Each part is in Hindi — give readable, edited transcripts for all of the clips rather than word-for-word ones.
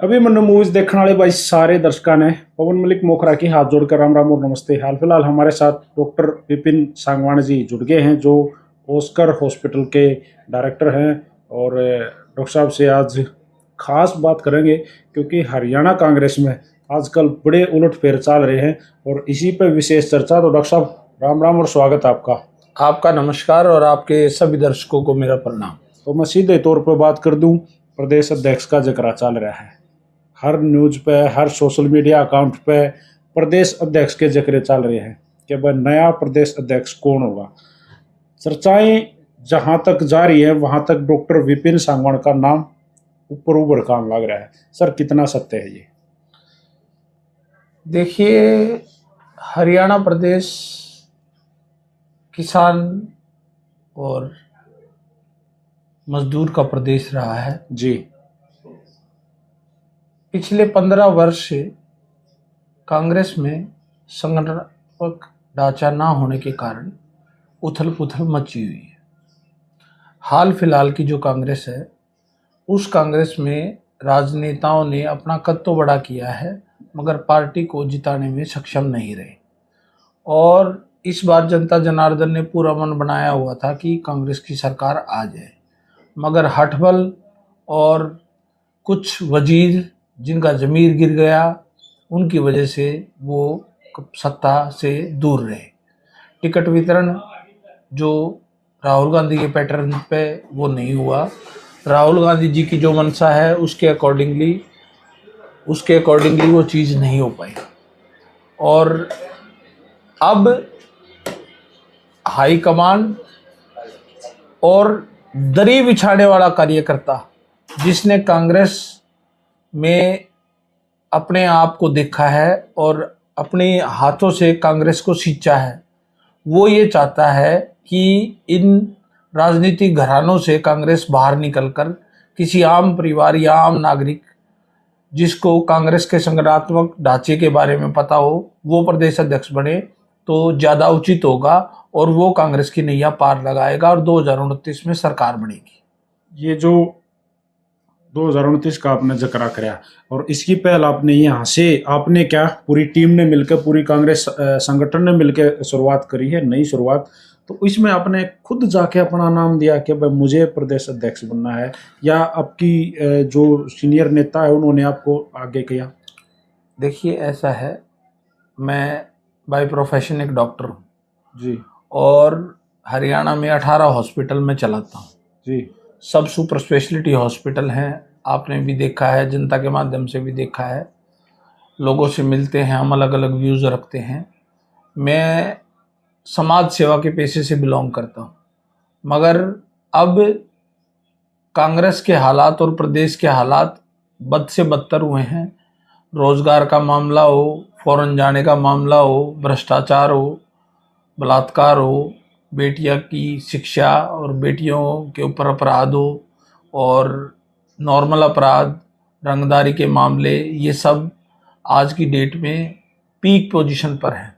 अभी मैंने मूवीज देखने वाले भाई सारे दर्शकों ने पवन मलिक मोखरा की हाथ जोड़कर राम राम और नमस्ते। हाल फिलहाल हमारे साथ डॉक्टर विपिन सांगवान जी जुड़ गए हैं, जो ऑस्कर हॉस्पिटल के डायरेक्टर हैं। और डॉक्टर साहब से आज खास बात करेंगे, क्योंकि हरियाणा कांग्रेस में आजकल बड़े उलटफेर चल रहे हैं और इसी पर विशेष चर्चा। तो डॉक्टर साहब राम राम और स्वागत आपका। आपका नमस्कार और आपके सभी दर्शकों को मेरा प्रणाम। तो मैं सीधे तौर पर बात कर दूं, प्रदेश अध्यक्ष का जिक्र चल रहा है हर न्यूज पे, हर सोशल मीडिया अकाउंट पे प्रदेश अध्यक्ष के जिक्र चल रहे हैं कि भाई नया प्रदेश अध्यक्ष कौन होगा। चर्चाएं जहां तक जा रही है वहां तक डॉक्टर विपिन सांगवान का नाम ऊपर ऊपर काम लग रहा है। सर, कितना सत्य है ये? देखिए, हरियाणा प्रदेश किसान और मजदूर का प्रदेश रहा है जी। पिछले 15 वर्ष से कांग्रेस में संगठनात्मक ढांचा ना होने के कारण उथल पुथल मची हुई है। हाल फिलहाल की जो कांग्रेस है, उस कांग्रेस में राजनेताओं ने अपना कद तो बड़ा किया है, मगर पार्टी को जिताने में सक्षम नहीं रहे। और इस बार जनता जनार्दन ने पूरा मन बनाया हुआ था कि कांग्रेस की सरकार आ जाए, मगर हठबल और कुछ वजीर जिनका ज़मीर गिर गया, उनकी वजह से वो सत्ता से दूर रहे। टिकट वितरण जो राहुल गांधी के पैटर्न पे वो नहीं हुआ। राहुल गांधी जी की जो मंशा है उसके अकॉर्डिंगली वो चीज़ नहीं हो पाई। और अब हाईकमान और दरी बिछाने वाला कार्यकर्ता जिसने कांग्रेस में अपने आप को देखा है और अपने हाथों से कांग्रेस को सींचा है, वो ये चाहता है कि इन राजनीतिक घरानों से कांग्रेस बाहर निकलकर किसी आम परिवार या आम नागरिक जिसको कांग्रेस के संगठनात्मक ढांचे के बारे में पता हो, वो प्रदेश अध्यक्ष बने तो ज़्यादा उचित होगा और वो कांग्रेस की नैया पार लगाएगा और 2029 में सरकार बनेगी। ये जो 2029 का आपने जिक्र कराया और इसकी पहल आपने यहाँ से आपने क्या पूरी टीम ने मिलकर, पूरी कांग्रेस संगठन ने मिलकर शुरुआत करी है, नई शुरुआत। तो इसमें आपने खुद जाके अपना नाम दिया कि भाई मुझे प्रदेश अध्यक्ष बनना है, या आपकी जो सीनियर नेता है उन्होंने आपको आगे किया? देखिए, ऐसा है, मैं बाय प्रोफेशन एक डॉक्टर हूँ जी। और हरियाणा में 18 हॉस्पिटल में चलाता हूँ जी। सब सुपर स्पेशलिटी हॉस्पिटल हैं। आपने भी देखा है, जनता के माध्यम से भी देखा है, लोगों से मिलते हैं, हम अलग अलग व्यूज़ रखते हैं। मैं समाज सेवा के पेशे से बिलोंग करता हूँ, मगर अब कांग्रेस के हालात और प्रदेश के हालात बद से बदतर हुए हैं। रोज़गार का मामला हो, फौरन जाने का मामला हो, भ्रष्टाचार हो, बलात्कार हो, बेटियां की शिक्षा और बेटियों के ऊपर अपराध हो, और नॉर्मल अपराध, रंगदारी के मामले, ये सब आज की डेट में पीक पोजीशन पर है।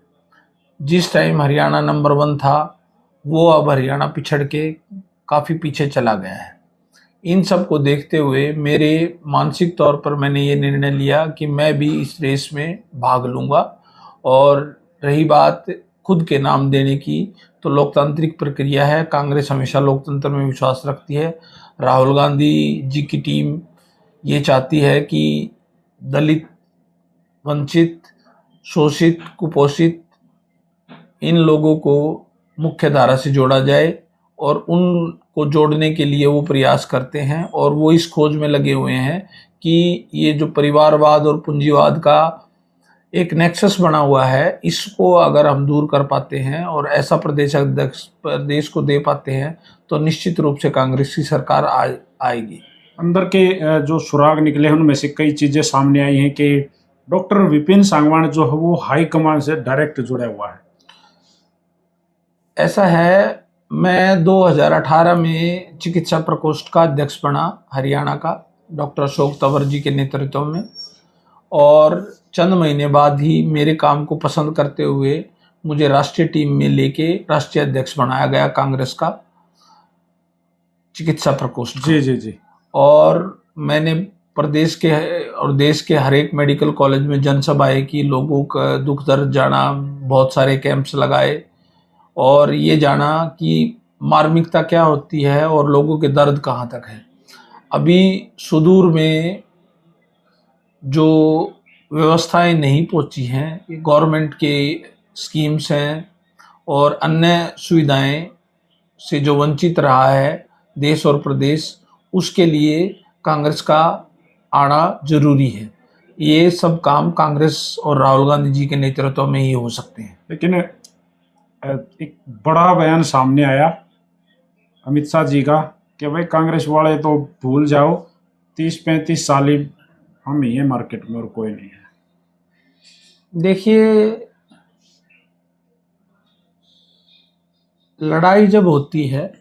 जिस टाइम हरियाणा नंबर 1 था, वो अब हरियाणा पिछड़ के काफ़ी पीछे चला गया है। इन सब को देखते हुए मेरे मानसिक तौर पर मैंने ये निर्णय लिया कि मैं भी इस रेस में भाग लूँगा। और रही बात खुद के नाम देने की, तो लोकतांत्रिक प्रक्रिया है, कांग्रेस हमेशा लोकतंत्र में विश्वास रखती है। राहुल गांधी जी की टीम ये चाहती है कि दलित, वंचित, शोषित, कुपोषित इन लोगों को मुख्य धारा से जोड़ा जाए, और उनको जोड़ने के लिए वो प्रयास करते हैं। और वो इस खोज में लगे हुए हैं कि ये जो परिवारवाद और पूंजीवाद का एक नेक्सस बना हुआ है, इसको अगर हम दूर कर पाते हैं और ऐसा प्रदेश अध्यक्ष प्रदेश को दे पाते हैं, तो निश्चित रूप से कांग्रेस की सरकार आएगी। अंदर के जो सुराग निकले हैं उनमें से कई चीज़ें सामने आई हैं कि डॉक्टर विपिन सांगवान जो है वो हाई कमान से डायरेक्ट जुड़ा हुआ है। ऐसा है, मैं 2018 में चिकित्सा प्रकोष्ठ का अध्यक्ष बना हरियाणा का, डॉक्टर अशोक तंवर जी के नेतृत्व में। और चंद महीने बाद ही मेरे काम को पसंद करते हुए मुझे राष्ट्रीय टीम में लेके राष्ट्रीय अध्यक्ष बनाया गया कांग्रेस का चिकित्सा प्रकोष्ठ। जी जी जी। और मैंने प्रदेश के और देश के हर एक मेडिकल कॉलेज में जनसभाएं की, लोगों का दुख दर्द जाना, बहुत सारे कैंप्स लगाए और ये जाना कि मार्मिकता क्या होती है और लोगों के दर्द कहाँ तक है। अभी सुदूर में जो व्यवस्थाएं नहीं पहुंची हैं, ये गवर्नमेंट के स्कीम्स हैं और अन्य सुविधाएं से जो वंचित रहा है देश और प्रदेश, उसके लिए कांग्रेस का आना जरूरी है। ये सब काम कांग्रेस और राहुल गांधी जी के नेतृत्व में ही हो सकते हैं। लेकिन एक बड़ा बयान सामने आया अमित शाह जी का कि भाई कांग्रेस वाले तो भूल जाओ, 30-35 साल ही हम ही हैं मार्केट में और कोई नहीं है। देखिए, लड़ाई जब होती है,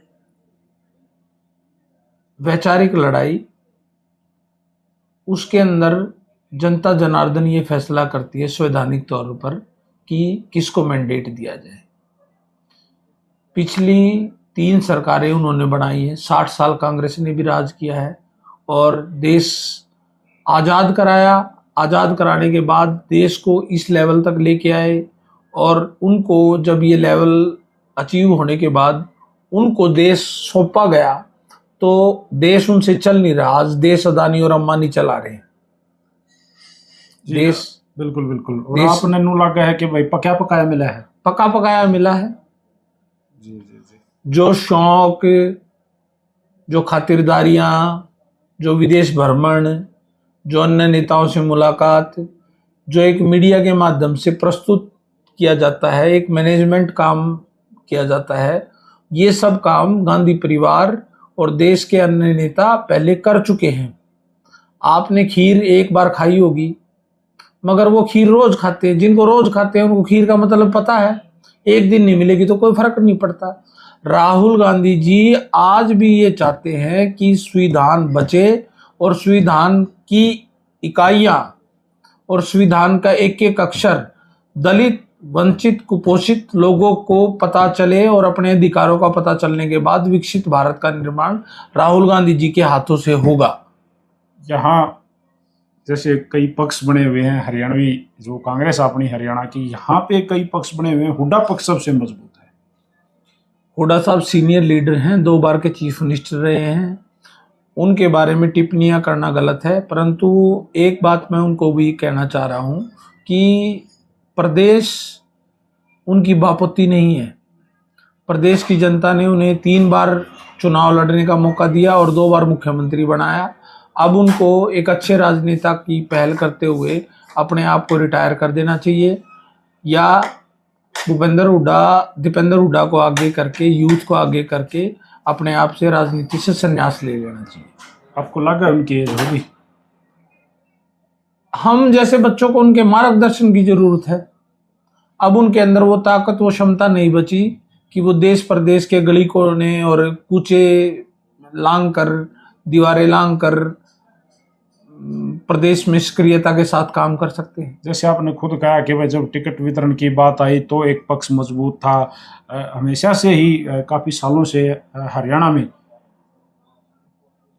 वैचारिक लड़ाई, उसके अंदर जनता जनार्दन ये फैसला करती है संवैधानिक तौर पर कि किसको मैंडेट दिया जाए। पिछली 3 सरकारें उन्होंने बनाई है, 60 साल कांग्रेस ने भी राज किया है और देश आज़ाद कराया। आज़ाद कराने के बाद देश को इस लेवल तक लेके आए और उनको जब ये लेवल अचीव होने के बाद उनको देश सौंपा गया तो देश उनसे चल नहीं रहा। आज देश अदानी और अंबानी चला रहे हैं देश। बिल्कुल बिल्कुल। और आपने नू लगा है कि भाई पका पकाया मिला है, पका पकाया मिला है। जी जी जी। जो शौक, जो खातिरदारियां, जो विदेश भ्रमण, जो अन्य नेताओं से मुलाकात, जो एक मीडिया के माध्यम से प्रस्तुत किया जाता है, एक मैनेजमेंट काम किया जाता है, ये सब काम गांधी परिवार और देश के अन्य नेता पहले कर चुके हैं। आपने खीर एक बार खाई होगी, मगर वो खीर रोज खाते हैं। जिनको रोज खाते हैं उनको खीर का मतलब पता है। एक दिन नहीं मिलेगी तो कोई फर्क नहीं पड़ता। राहुल गांधी जी आज भी ये चाहते हैं कि संविधान बचे और संविधान की इकाइयां और संविधान का एक एक अक्षर दलित, वंचित, कुपोषित लोगों को पता चले और अपने अधिकारों का पता चलने के बाद विकसित भारत का निर्माण राहुल गांधी जी के हाथों से होगा। यहाँ जैसे कई पक्ष बने हुए हैं हरियाणवी, जो कांग्रेस अपनी हरियाणा की, यहाँ पे कई पक्ष बने हुए हैं। हुड्डा पक्ष सबसे मजबूत है। हुड्डा साहब सीनियर लीडर हैं, 2 बार के चीफ मिनिस्टर रहे हैं। उनके बारे में टिप्पणियां करना गलत है, परंतु एक बात मैं उनको भी कहना चाह रहा हूं कि प्रदेश उनकी बापत्ती नहीं है। प्रदेश की जनता ने उन्हें 3 बार चुनाव लड़ने का मौका दिया और 2 बार मुख्यमंत्री बनाया। अब उनको एक अच्छे राजनेता की पहल करते हुए अपने आप को रिटायर कर देना चाहिए या दीपेंद्र हुड्डा को आगे करके, यूथ को आगे करके अपने आप से राजनीति से संन्यास ले लेना चाहिए। आपको लगा उनकी एज होगी? हम जैसे बच्चों को उनके मार्गदर्शन की जरूरत है। अब उनके अंदर वो ताकत, वो क्षमता नहीं बची कि वो देश प्रदेश के गली कोने और कूचे लांग कर, दीवारें लांग कर प्रदेश में सक्रियता के साथ काम कर सकते हैं। जैसे आपने खुद कहा कि भाई जब टिकट वितरण की बात आई तो एक पक्ष मजबूत था। हमेशा से ही काफी सालों से हरियाणा में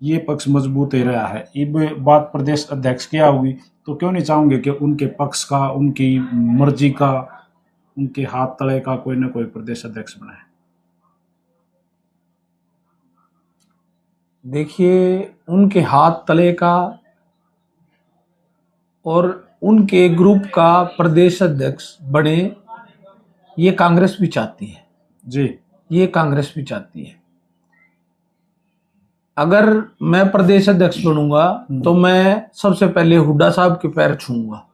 ये पक्ष मजबूत ही रहा है। ये बात प्रदेश अध्यक्ष की होगी तो क्यों नहीं चाहोगे कि उनके पक्ष का, उनकी मर्जी का, उनके हाथ तले का कोई ना कोई प्रदेश अध्यक्ष बनाए? देखिए, उनके हाथ तले का और उनके ग्रुप का प्रदेश अध्यक्ष बने, ये कांग्रेस भी चाहती है जी। ये कांग्रेस भी चाहती है। अगर मैं प्रदेश अध्यक्ष बनूंगा तो मैं सबसे पहले हुड्डा साहब के पैर छूंगा।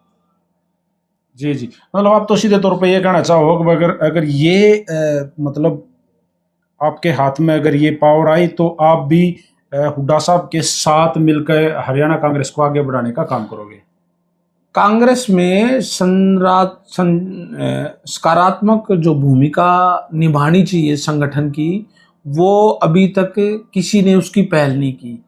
जी जी। मतलब आप तो सीधे तौर पे ये कहना चाहोगे अगर ये मतलब आपके हाथ में अगर ये पावर आई तो आप भी हुड्डा साहब के साथ मिलकर हरियाणा कांग्रेस को आगे बढ़ाने का काम करोगे? कांग्रेस में सकारात्मक जो भूमिका निभानी चाहिए संगठन की, वो अभी तक किसी ने उसकी पहल नहीं की,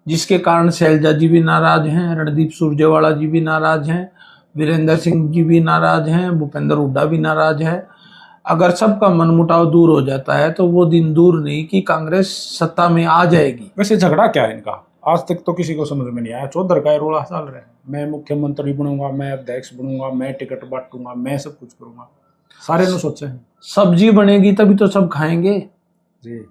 जिसके कारण शैलजा जी भी नाराज हैं, रणदीप सुरजेवाला जी भी नाराज हैं, वीरेंद्र सिंह जी भी नाराज हैं, भूपेंद्र हुड्डा भी नाराज है। अगर सबका मनमुटाव दूर हो जाता है तो वो दिन दूर नहीं कि कांग्रेस सत्ता में आ जाएगी। वैसे झगड़ा क्या है इनका? आज तक तो किसी को समझ में नहीं आया। चौधर का ये रोला चल रहा है, मैं मुख्यमंत्री बनूंगा, मैं अध्यक्ष बनूंगा, मैं टिकट बांटूंगा, मैं सब कुछ करूंगा। सारे ने सोचे हैं सब्जी बनेगी तभी तो सब खाएंगे, जी,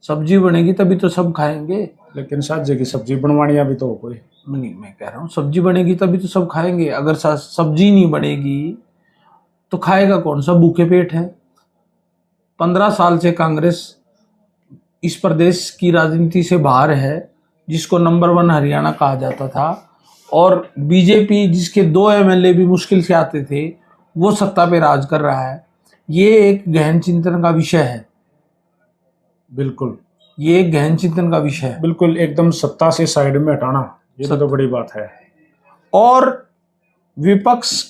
सब्जी बनेगी तभी तो सब खाएंगे। लेकिन साजे की सब्जी बनवानी अभी तो कोई नहीं, मैं कह रहा हूँ सब्जी बनेगी तभी तो सब खाएंगे। अगर सब्जी नहीं बनेगी तो खाएगा कौन? सब भूखे पेट है। 15 साल से कांग्रेस इस प्रदेश की राजनीति से बाहर है, जिसको नंबर 1 हरियाणा कहा जाता था, और बीजेपी जिसके 2 एमएलए भी मुश्किल से आते थे, वो सत्ता पे राज कर रहा है। ये एक गहन चिंतन का विषय है। बिल्कुल, ये एक गहन चिंतन का विषय है। बिल्कुल एकदम सत्ता से साइड में हटाना, ये तो बड़ी बात है। और विपक्ष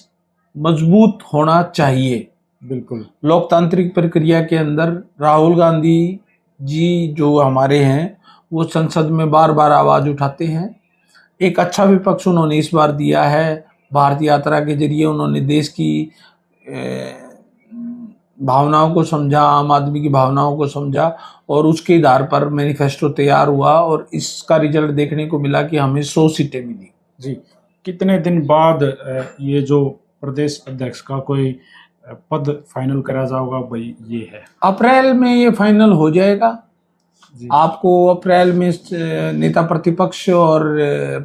मजबूत होना चाहिए। बिल्कुल, लोकतांत्रिक प्रक्रिया के अंदर राहुल गांधी जी जो हमारे हैं, वो संसद में बार बार आवाज उठाते हैं। एक अच्छा विपक्ष उन्होंने इस बार दिया है। भारत यात्रा के जरिए उन्होंने देश की भावनाओं को समझा, आम आदमी की भावनाओं को समझा, और उसके आधार पर मैनिफेस्टो तैयार हुआ, और इसका रिजल्ट देखने को मिला कि हमें 100 सीटें मिली। जी, कितने दिन बाद ये जो प्रदेश अध्यक्ष का कोई पद फाइनल करा जाएगा भाई, ये है अप्रैल में ये फाइनल हो जाएगा। जी। आपको अप्रैल में नेता प्रतिपक्ष और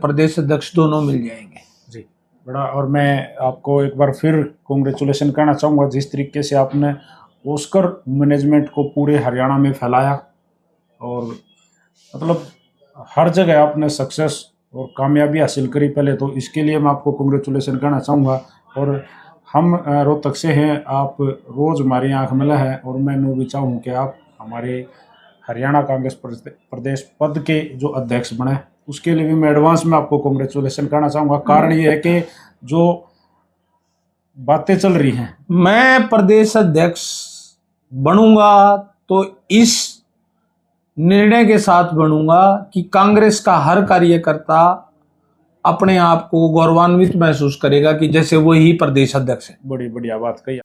प्रदेश अध्यक्ष दोनों मिल जाएंगे जी, बड़ा। और मैं आपको एक बार फिर कॉन्ग्रेचुलेशन कहना चाहूँगा, जिस तरीके से आपने ऑस्कर मैनेजमेंट को पूरे हरियाणा में फैलाया, और मतलब हर जगह आपने सक्सेस और कामयाबी हासिल करी पहले, तो इसके लिए मैं आपको कॉन्ग्रेचुलेशन कहना चाहूँगा। और हम रोहतक से हैं, आप रोज़ हमारी आँख में है, और मैं नू भी चाहूँ कि आप हमारे हरियाणा कांग्रेस प्रदेश पद के जो अध्यक्ष बने, उसके लिए भी मैं एडवांस में आपको कॉन्ग्रेचुलेशन कहना चाहूँगा। कारण ये है कि जो बातें चल रही हैं, मैं प्रदेश अध्यक्ष बनूंगा तो इस निर्णय के साथ बनूंगा कि कांग्रेस का हर कार्यकर्ता अपने आप को गौरवान्वित महसूस करेगा कि जैसे वो ही प्रदेश अध्यक्ष है। बड़ी बढ़िया बात कही।